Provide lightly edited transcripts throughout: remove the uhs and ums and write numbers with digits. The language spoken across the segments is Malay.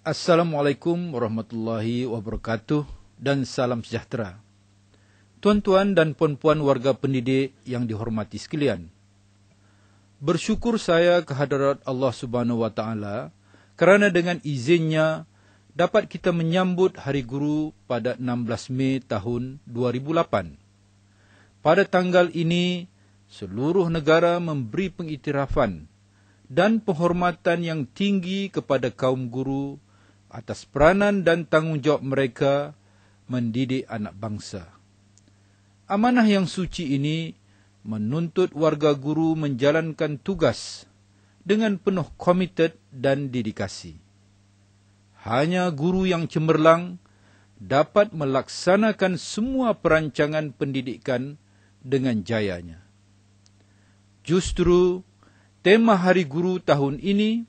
Assalamualaikum warahmatullahi wabarakatuh dan salam sejahtera. Tuan-tuan dan puan-puan warga pendidik yang dihormati sekalian. Bersyukur saya kehadrat Allah Subhanahu wa taala kerana dengan izinnya dapat kita menyambut Hari Guru pada 16 Mei tahun 2008. Pada tanggal ini, seluruh negara memberi pengiktirafan dan penghormatan yang tinggi kepada kaum guru atas peranan dan tanggungjawab mereka mendidik anak bangsa. Amanah yang suci ini menuntut warga guru menjalankan tugas dengan penuh komited dan dedikasi. Hanya guru yang cemerlang dapat melaksanakan semua perancangan pendidikan dengan jayanya. Justru, tema Hari Guru tahun ini,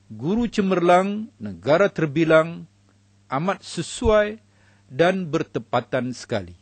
Guru Cemerlang, Negara Terbilang, amat sesuai dan bertepatan sekali.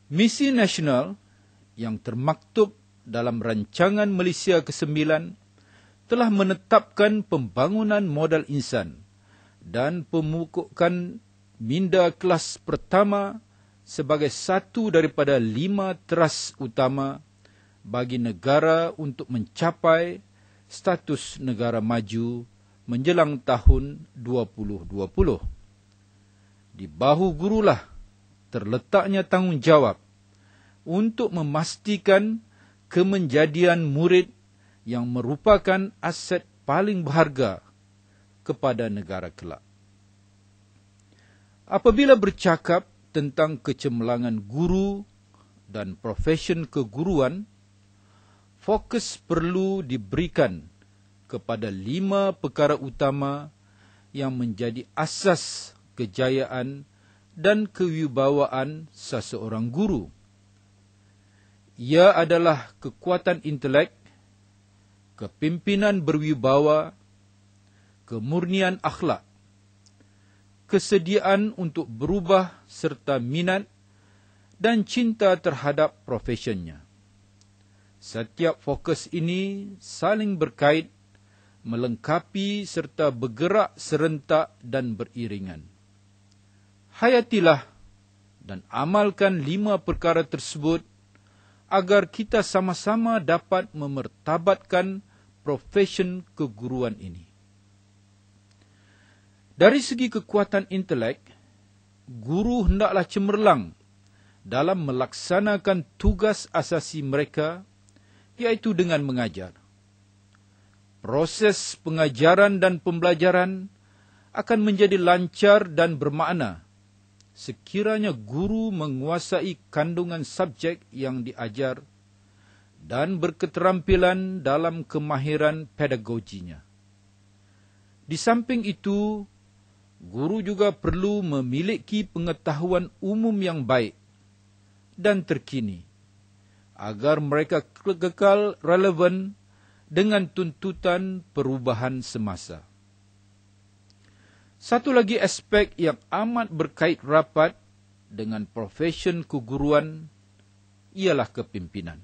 Misi nasional yang termaktub dalam Rancangan Malaysia ke-9 telah menetapkan pembangunan modal insan dan pemukukan minda kelas pertama sebagai satu daripada 5 teras utama bagi negara untuk mencapai status negara maju menjelang tahun 2020. Di bahu gurulah terletaknya tanggungjawab untuk memastikan kemenjadian murid yang merupakan aset paling berharga kepada negara kelak. Apabila bercakap tentang kecemerlangan guru dan profesion keguruan, fokus perlu diberikan kepada 5 perkara utama yang menjadi asas kejayaan dan kewibawaan seseorang guru. Ia adalah kekuatan intelek, kepimpinan berwibawa, kemurnian akhlak, kesediaan untuk berubah serta minat dan cinta terhadap profesionnya. Setiap fokus ini saling berkait, melengkapi serta bergerak serentak dan beriringan. Hayatilah dan amalkan 5 perkara tersebut agar kita sama-sama dapat memertabatkan profesion keguruan ini. Dari segi kekuatan intelek, guru hendaklah cemerlang dalam melaksanakan tugas asasi mereka, iaitu dengan mengajar. Proses pengajaran dan pembelajaran akan menjadi lancar dan bermakna sekiranya guru menguasai kandungan subjek yang diajar dan berketerampilan dalam kemahiran pedagoginya. Di samping itu, guru juga perlu memiliki pengetahuan umum yang baik dan terkini, agar mereka kekal relevan dengan tuntutan perubahan semasa. Satu lagi aspek yang amat berkait rapat dengan profesion keguruan ialah kepimpinan.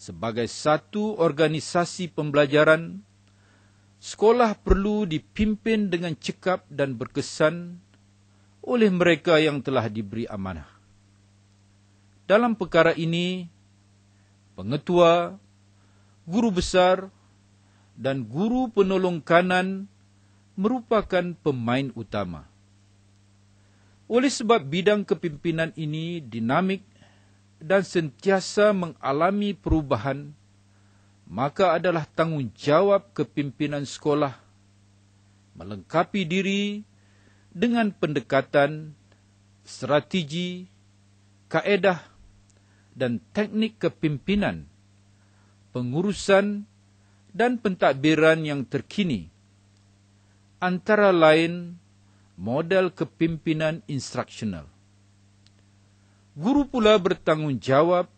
Sebagai satu organisasi pembelajaran, sekolah perlu dipimpin dengan cekap dan berkesan oleh mereka yang telah diberi amanah. Dalam perkara ini, pengetua, guru besar dan guru penolong kanan merupakan pemain utama. Oleh sebab bidang kepimpinan ini dinamik dan sentiasa mengalami perubahan, maka adalah tanggungjawab kepimpinan sekolah melengkapi diri dengan pendekatan, strategi, kaedah dan teknik kepimpinan, pengurusan dan pentadbiran yang terkini, antara lain model kepimpinan instruksional. Guru pula bertanggungjawab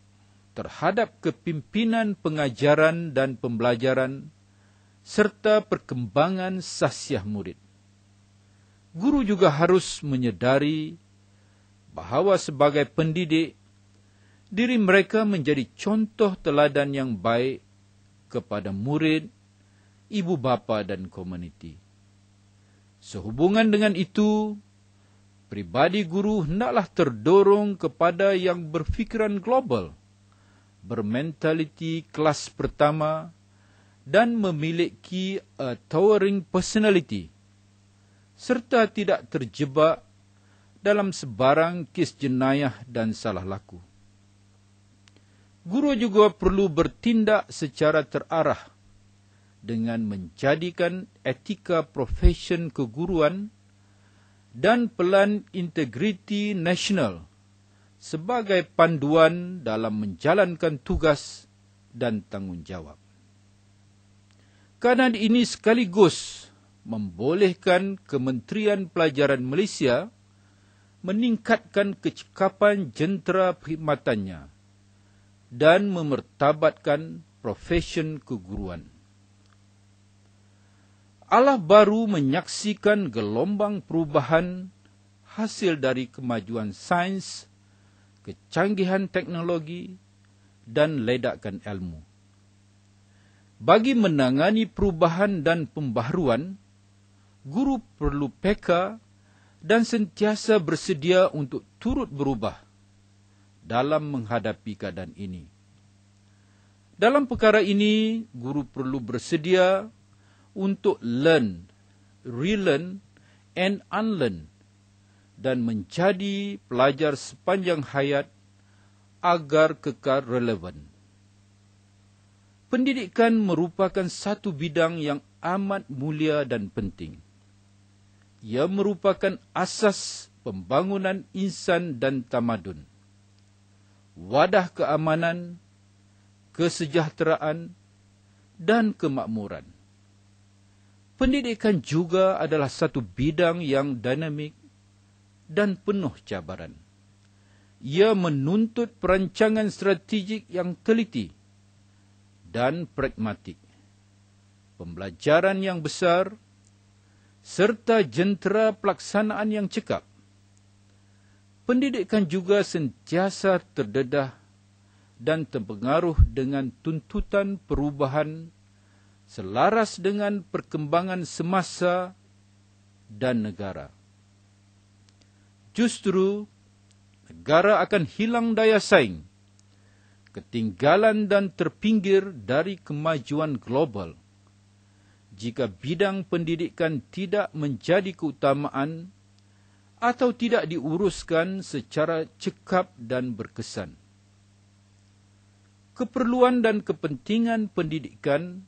terhadap kepimpinan pengajaran dan pembelajaran serta perkembangan sahsiah murid. Guru juga harus menyedari bahawa sebagai pendidik, diri mereka menjadi contoh teladan yang baik kepada murid ibu bapa dan komuniti. Sehubungan dengan itu, pribadi guru hendaklah terdorong kepada yang berfikiran global, bermentaliti kelas pertama, dan memiliki a towering personality, serta tidak terjebak dalam sebarang kes jenayah dan salah laku. Guru juga perlu bertindak secara terarah dengan menjadikan etika profesion keguruan dan pelan integriti nasional sebagai panduan dalam menjalankan tugas dan tanggungjawab. Keadaan ini sekaligus membolehkan Kementerian Pelajaran Malaysia meningkatkan kecekapan jentera perkhidmatannya dan memertabatkan profesion keguruan. Allah baru menyaksikan gelombang perubahan hasil dari kemajuan sains, kecanggihan teknologi, dan ledakan ilmu. Bagi menangani perubahan dan pembaharuan, guru perlu peka dan sentiasa bersedia untuk turut berubah dalam menghadapi keadaan ini. Dalam perkara ini, guru perlu bersedia untuk learn, relearn, and unlearn, dan menjadi pelajar sepanjang hayat agar kekal relevan. Pendidikan merupakan satu bidang yang amat mulia dan penting. Ia merupakan asas pembangunan insan dan tamadun, wadah keamanan, kesejahteraan, dan kemakmuran. Pendidikan juga adalah satu bidang yang dinamik dan penuh cabaran. Ia menuntut perancangan strategik yang teliti dan pragmatik, pembelajaran yang besar, serta jentera pelaksanaan yang cekap. Pendidikan juga sentiasa terdedah dan terpengaruh dengan tuntutan perubahan selaras dengan perkembangan semasa dan negara. Justru, negara akan hilang daya saing, ketinggalan dan terpinggir dari kemajuan global jika bidang pendidikan tidak menjadi keutamaan atau tidak diuruskan secara cekap dan berkesan. Keperluan dan kepentingan pendidikan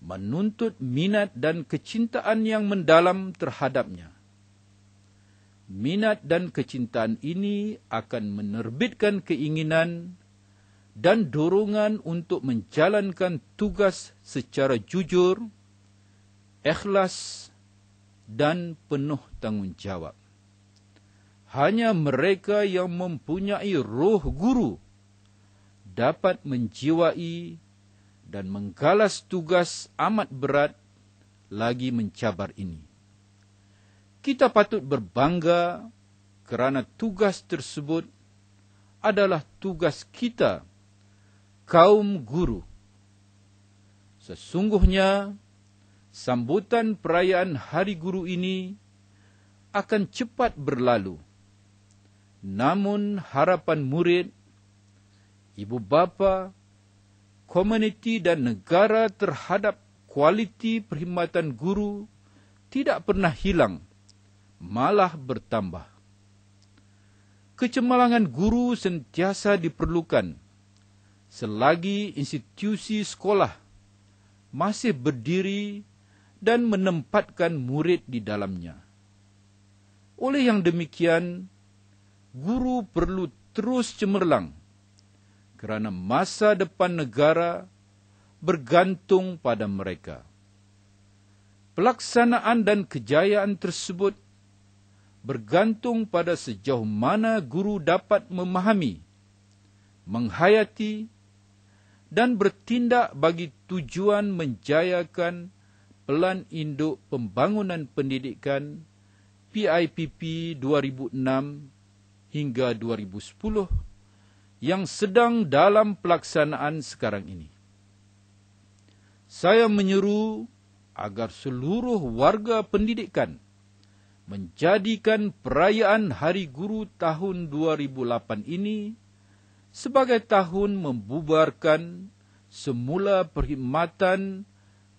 menuntut minat dan kecintaan yang mendalam terhadapnya. Minat dan kecintaan ini akan menerbitkan keinginan dan dorongan untuk menjalankan tugas secara jujur, ikhlas, dan penuh tanggungjawab. Hanya mereka yang mempunyai roh guru dapat menjiwai dan menggalas tugas amat berat lagi mencabar ini. Kita patut berbangga kerana tugas tersebut adalah tugas kita, kaum guru. Sesungguhnya, sambutan perayaan Hari Guru ini akan cepat berlalu. Namun harapan murid, ibu bapa, komuniti dan negara terhadap kualiti perkhidmatan guru tidak pernah hilang, malah bertambah. Kecemerlangan guru sentiasa diperlukan selagi institusi sekolah masih berdiri dan menempatkan murid di dalamnya. Oleh yang demikian, guru perlu terus cemerlang kerana masa depan negara bergantung pada mereka. Pelaksanaan dan kejayaan tersebut bergantung pada sejauh mana guru dapat memahami, menghayati, dan bertindak bagi tujuan menjayakan Pelan Induk Pembangunan Pendidikan PIPP 2006 hingga 2010 yang sedang dalam pelaksanaan sekarang ini. Saya menyeru agar seluruh warga pendidikan menjadikan perayaan Hari Guru tahun 2008 ini sebagai tahun membubarkan semula perkhidmatan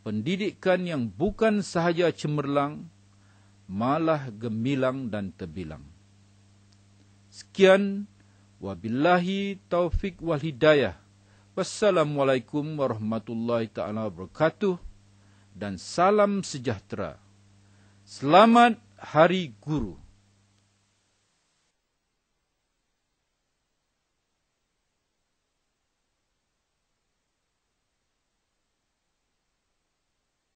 pendidikan yang bukan sahaja cemerlang, malah gemilang dan terbilang. Sekian, wabillahi taufik wal hidayah. Wassalamualaikum warahmatullahi ta'ala wabarakatuh, dan salam sejahtera. Selamat Hari Guru.